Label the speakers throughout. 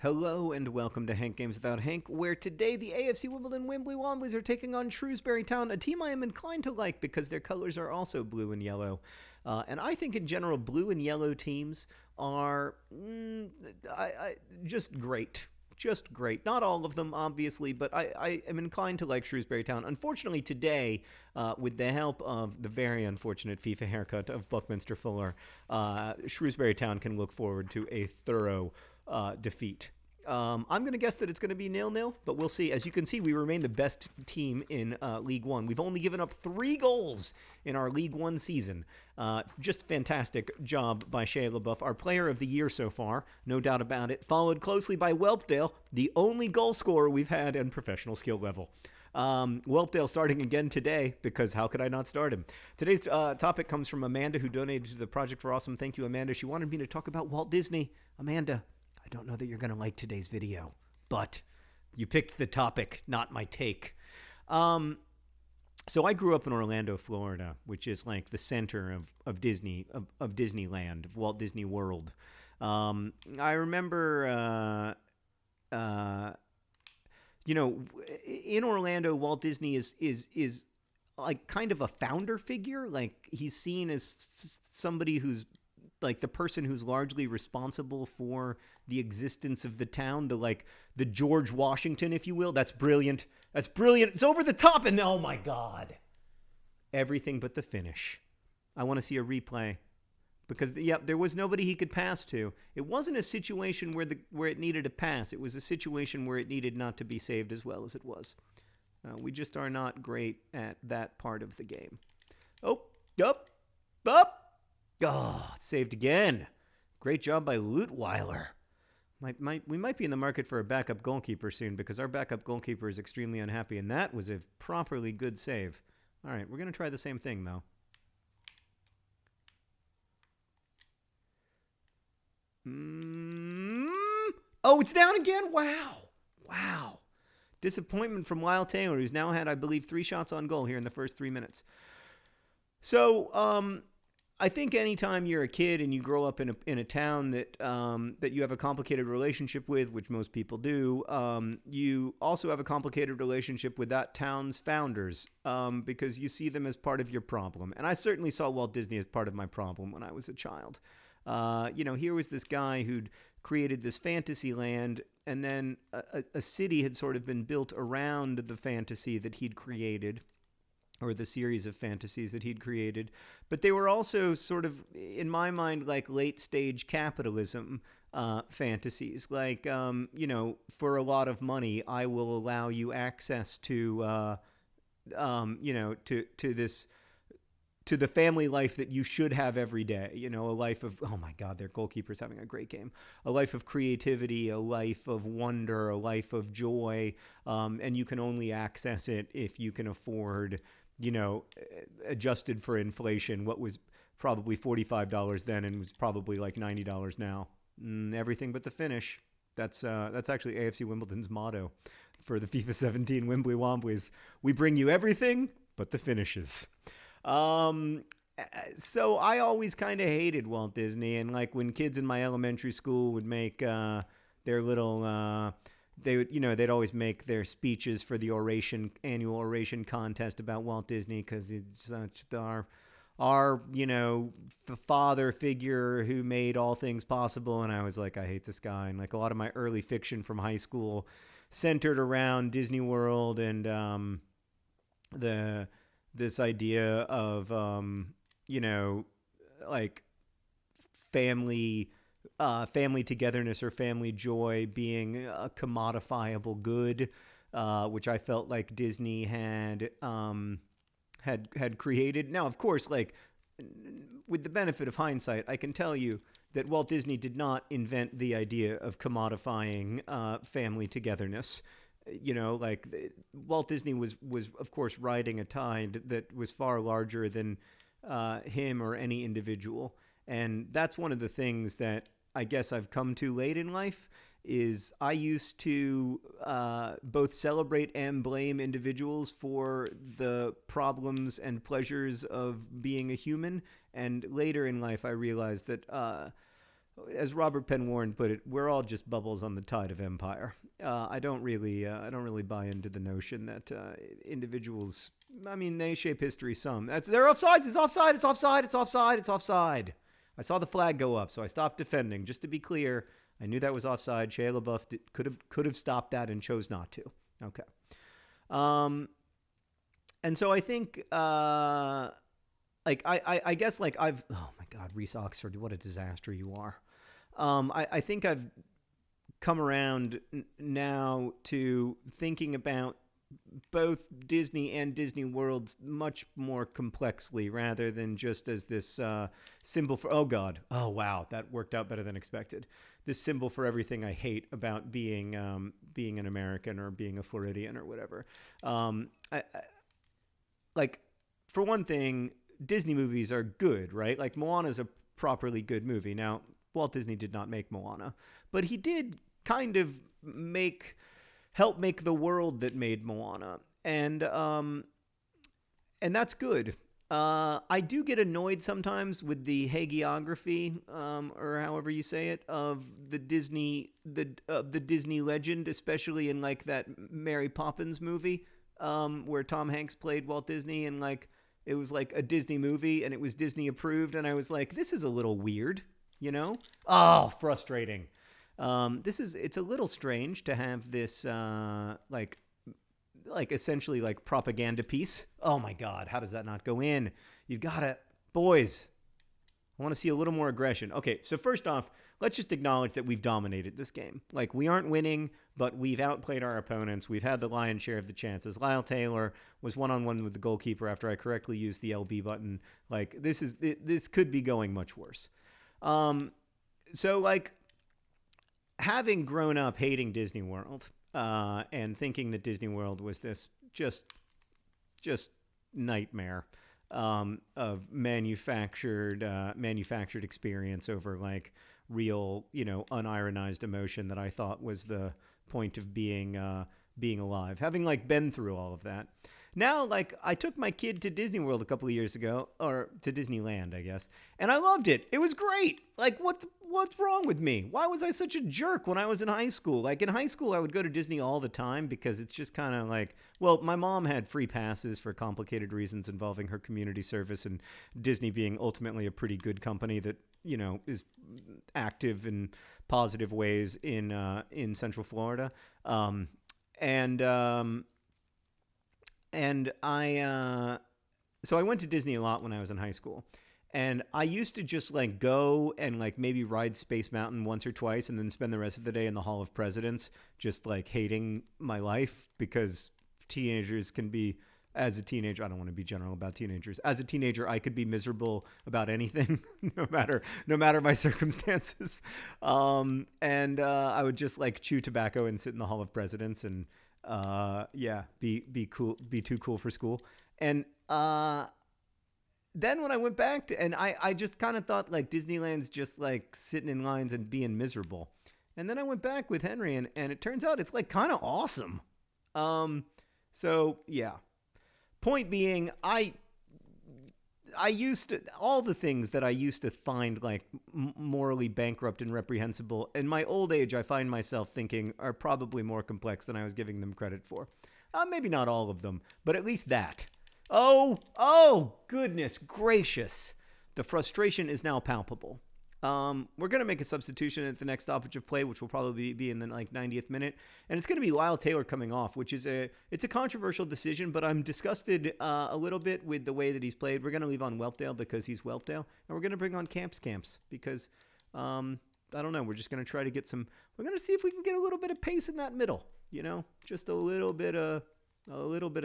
Speaker 1: Hello and welcome to Hank Games Without Hank, where today the AFC Wimbledon Wimbly Womblys are taking on Shrewsbury Town, a team I am inclined to like because their colors are also blue and yellow. And I think in general, blue and yellow teams are just great. Just great. Not all of them, obviously, but I am inclined to like Shrewsbury Town. Unfortunately, today, with the help of the very unfortunate FIFA haircut of Buckminster Fuller, Shrewsbury Town can look forward to a thorough defeat. I'm going to guess that it's going to be 0-0, but we'll see. As you can see, we remain the best team in League One. We've only given up 3 goals in our League One season. Just fantastic job by Shea LaBeouf, our player of the year so far, no doubt about it. Followed closely by Whelpdale, the only goal scorer we've had in professional skill level. Whelpdale starting again today, because how could I not start him? Today's topic comes from Amanda, who donated to the Project for Awesome. Thank you, Amanda. She wanted me to talk about Walt Disney. Amanda, I don't know that you're going to like today's video, but you picked the topic, not my take. So I grew up in Orlando, Florida, which is like the center of Disney, of Disneyland, of Walt Disney World. I remember, in Orlando, Walt Disney is like kind of a founder figure. Like he's seen as somebody who's like the person who's largely responsible for the existence of the town, the George Washington, if you will. That's brilliant. That's brilliant. It's over the top, and oh my God. Everything but the finish. I want to see a replay. Because, there was nobody he could pass to. It wasn't a situation where it needed a pass. It was a situation where it needed not to be saved as well as it was. We just are not great at that part of the game. Oh, up. Oh, saved again. Great job by Lutweiler. We might be in the market for a backup goalkeeper soon because our backup goalkeeper is extremely unhappy, and that was a properly good save. All right, we're going to try the same thing, though. Oh, it's down again? Wow. Disappointment from Lyle Taylor, who's now had, I believe, 3 shots on goal here in the first 3 minutes. So, I think anytime you're a kid and you grow up in a town that you have a complicated relationship with, which most people do, you also have a complicated relationship with that town's founders because you see them as part of your problem. And I certainly saw Walt Disney as part of my problem when I was a child. Here was this guy who'd created this fantasy land, and then a city had sort of been built around the fantasy that he'd created, or the series of fantasies that he'd created. But they were also sort of, in my mind, like late-stage capitalism fantasies. Like, for a lot of money, I will allow you access to the family life that you should have every day. A life of, oh my God, their goalkeeper's having a great game. A life of creativity, a life of wonder, a life of joy. And you can only access it if you can afford, adjusted for inflation, what was probably $45 then and was probably like $90 now. Everything but the finish. That's actually AFC Wimbledon's motto for the FIFA 17 Wimbly Womblys. We bring you everything but the finishes. So I always kind of hated Walt Disney, and like when kids in my elementary school would make their little they'd always make their speeches for the annual oration contest about Walt Disney because it's such our the father figure who made all things possible. And I was like, I hate this guy. And like a lot of my early fiction from high school centered around Disney World and this idea of like family togetherness or family joy being a commodifiable good, which I felt like Disney had created. Now, of course, like with the benefit of hindsight, I can tell you that Walt Disney did not invent the idea of commodifying family togetherness. Walt Disney was of course riding a tide that was far larger than him or any individual. And that's one of the things that I guess I've come to late in life is I used to both celebrate and blame individuals for the problems and pleasures of being a human. And later in life, I realized that as Robert Penn Warren put it, we're all just bubbles on the tide of empire. I don't really buy into the notion that individuals. I mean, they shape history some. They're offsides. It's offside. It's offside. It's offside. It's offside. I saw the flag go up, so I stopped defending. Just to be clear, I knew that was offside. Shia LaBeouf could have stopped that and chose not to. Okay. And so I think, I guess I've, oh my God, Reese Oxford, what a disaster you are. I think I've come around now to thinking about both Disney and Disney Worlds much more complexly rather than just as this symbol for, oh God, oh wow, that worked out better than expected. This symbol for everything I hate about being an American or being a Floridian or whatever. For one thing, Disney movies are good, right? Like Moana's a properly good movie. Now, Walt Disney did not make Moana, but he did kind of help make the world that made Moana. And that's good. I do get annoyed sometimes with the hagiography, or however you say it, of the Disney legend, especially in like that Mary Poppins movie, where Tom Hanks played Walt Disney, and like it was like a Disney movie and it was Disney approved, and I was like, this is a little weird, you know? Oh, frustrating. It's a little strange to have this like essentially like propaganda piece. Oh my God, how does that not go in? You've got to, boys, I want to see a little more aggression. Okay, so first off, let's just acknowledge that we've dominated this game. Like, we aren't winning, but we've outplayed our opponents. We've had the lion's share of the chances. Lyle Taylor was one-on-one with the goalkeeper after I correctly used the LB button. Like, this could be going much worse. So like, having grown up hating Disney World, and thinking that Disney World was this just nightmare of manufactured experience over like real, unironized emotion that I thought was the point of being alive. Having like been through all of that. Now, like, I took my kid to Disney World a couple of years ago, or to Disneyland, I guess, and I loved it. It was great. Like, what's wrong with me? Why was I such a jerk when I was in high school? Like, in high school, I would go to Disney all the time because it's just kind of like, well, my mom had free passes for complicated reasons involving her community service and Disney being ultimately a pretty good company that, is active in positive ways in Central Florida. And so I went to Disney a lot when I was in high school, and I used to just like go and like maybe ride Space Mountain once or twice and then spend the rest of the day in the Hall of Presidents, just like hating my life because teenagers can be, as a teenager, I don't want to be general about teenagers. As a teenager, I could be miserable about anything, no matter my circumstances. And I would just like chew tobacco and sit in the Hall of Presidents and be cool, be too cool for school. And then when I went back to, and I just kind of thought like Disneyland's just like sitting in lines and being miserable. And then I went back with Henry, and it turns out it's like kind of awesome. So yeah. Point being, I used to, all the things that I used to find like morally bankrupt and reprehensible, in my old age, I find myself thinking are probably more complex than I was giving them credit for. Maybe not all of them, but at least that. Oh, goodness gracious. The frustration is now palpable. We're going to make a substitution at the next stoppage of play, which will probably be in the like 90th minute. And it's going to be Lyle Taylor coming off, which is it's a controversial decision, but I'm disgusted a little bit with the way that he's played. We're going to leave on Whelpdale because he's Whelpdale, and we're going to bring on Camps because, I don't know. We're just going to try to get we're going to see if we can get a little bit of pace in that middle, just a little bit of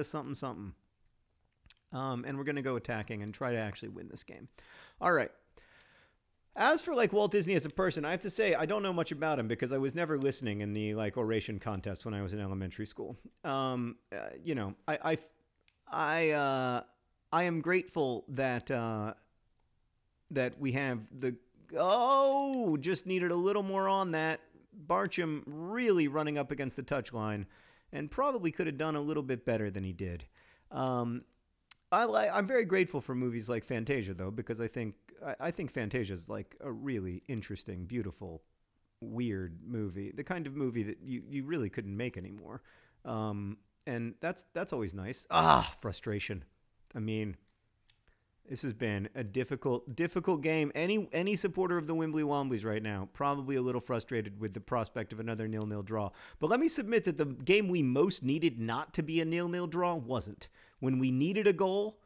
Speaker 1: something. And we're going to go attacking and try to actually win this game. All right. As for like Walt Disney as a person, I have to say I don't know much about him because I was never listening in the like oration contest when I was in elementary school. I am grateful that we have just needed a little more on that. Barcham really running up against the touchline, and probably could have done a little bit better than he did. I'm very grateful for movies like Fantasia, though, because I think I think Fantasia's like a really interesting, beautiful, weird movie. The kind of movie that you really couldn't make anymore. And that's always nice. Frustration. I mean, this has been a difficult game. Any supporter of the Wimbly Womblys right now probably a little frustrated with the prospect of another 0-0 draw. But let me submit that the game we most needed not to be a 0-0 draw wasn't. When we needed a goal,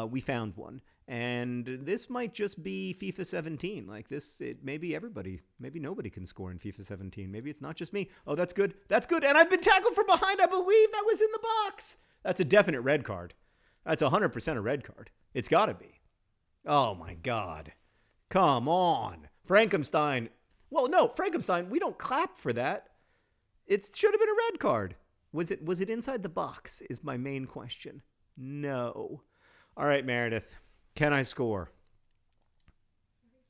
Speaker 1: we found one. And this might just be FIFA 17. Like this, maybe nobody can score in FIFA 17. Maybe it's not just me. Oh, that's good. That's good. And I've been tackled from behind. I believe that was in the box. That's a definite red card. That's 100% a red card. It's got to be. Oh, my God. Come on. Frankenstein. Well, no, Frankenstein, we don't clap for that. It should have been a red card. Was it inside the box is my main question. No. All right, Meredith. Can I score? Yes.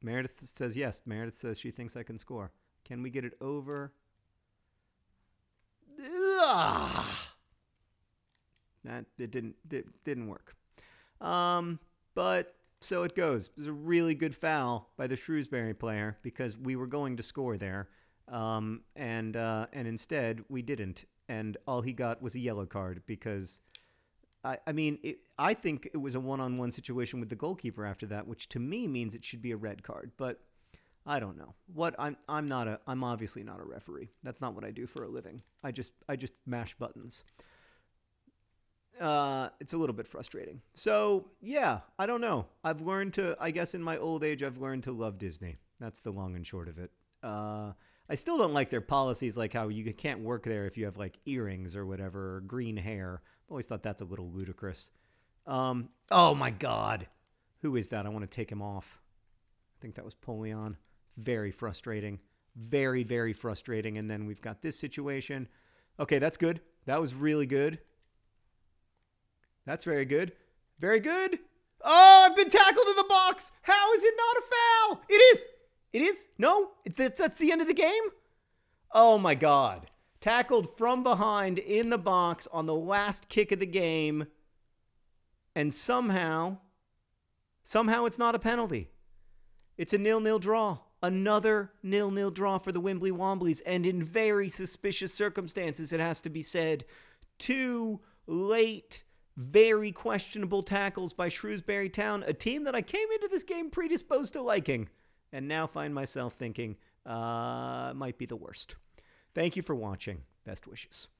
Speaker 1: Meredith says yes. Meredith says she thinks I can score. Can we get it over? It didn't work. But so it goes. It was a really good foul by the Shrewsbury player because we were going to score there, and instead we didn't, and all he got was a yellow card because. I think it was a one-on-one situation with the goalkeeper after that, which to me means it should be a red card. But I don't know. I'm obviously not a referee. That's not what I do for a living. I just mash buttons. It's a little bit frustrating. So yeah, I don't know. I guess in my old age, I've learned to love Disney. That's the long and short of it. I still don't like their policies, like how you can't work there if you have like earrings or whatever, or green hair. Always thought that's a little ludicrous. Oh my God. Who is that? I want to take him off. I think that was Polion. Very frustrating. Very, very frustrating. And then we've got this situation. Okay, that's good. That was really good. That's very good. Very good. Oh, I've been tackled in the box. How is it not a foul? It is. It is? No? That's the end of the game? Oh my God. Tackled from behind in the box on the last kick of the game. And somehow it's not a penalty. It's a 0-0 draw. Another 0-0 draw for the Wimbly Womblys. And in very suspicious circumstances, it has to be said. 2 late, very questionable tackles by Shrewsbury Town, a team that I came into this game predisposed to liking. And now find myself thinking, might be the worst. Thank you for watching. Best wishes.